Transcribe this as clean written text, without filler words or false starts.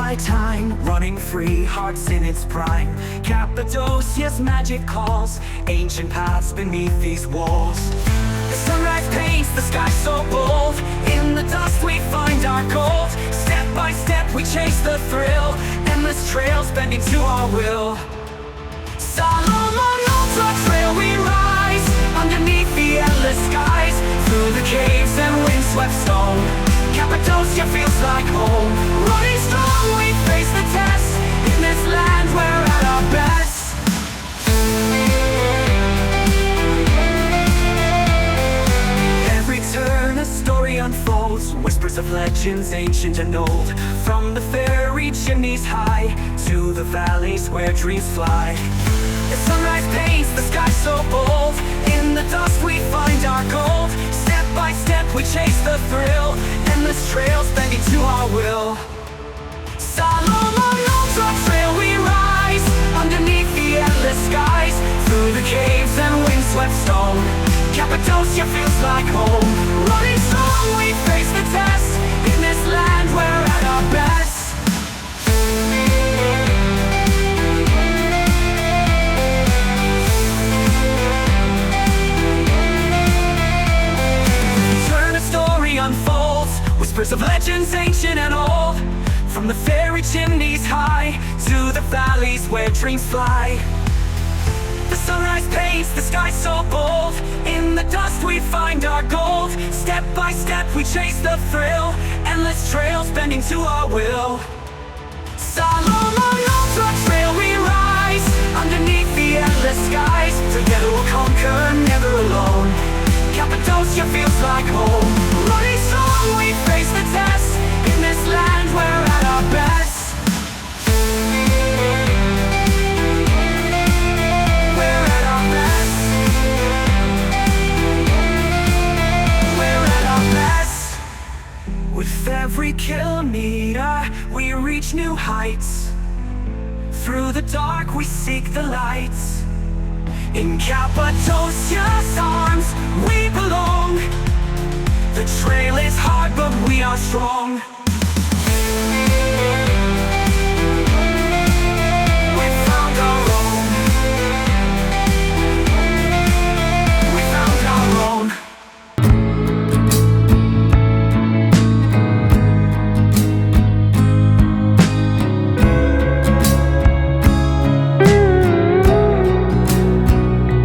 by time, running free, hearts in its prime. Cappadocia's magic calls, ancient paths beneath these walls. The sunrise paints the sky so bold, in the dust we find our gold. Step by step we chase the thrill, endless trails bending to our will. Salomon Trail we rise, underneath the endless skies, through the caves and windswept stone. Cappadocia feels like home. Running strong we face the test, in this land we're at our best. Every turn a story unfolds, whispers of legends ancient and old. From the fairy chimneys high, to the valleys where dreams fly. The sunrise paints the sky so bold, in the dust we find our gold. Step by step we chase the thrill, endless trails bending to our will. Salomon Trail we rise, underneath the endless skies, through the caves and windswept stone. Cappadocia feels like home. Running strong we face the test, in this land we're at our best. Unfolds, whispers of legends ancient and old. From the fairy chimneys high, to the valleys where dreams fly. The sunrise paints the sky so bold, in the dust we find our gold. Step by step we chase the thrill, endless trails bending to our will. Salomon Trail we rise, underneath the endless skies. Together we'll conquer, never alone. Cappadocia feels like home. Running strong we face the test, in this land we're at our best. We're at our best. We're at our best. With every kilometer we reach new heights. Through the dark we seek the lights. In Cappadocia's arms we belong. The trail is hard but we are strong.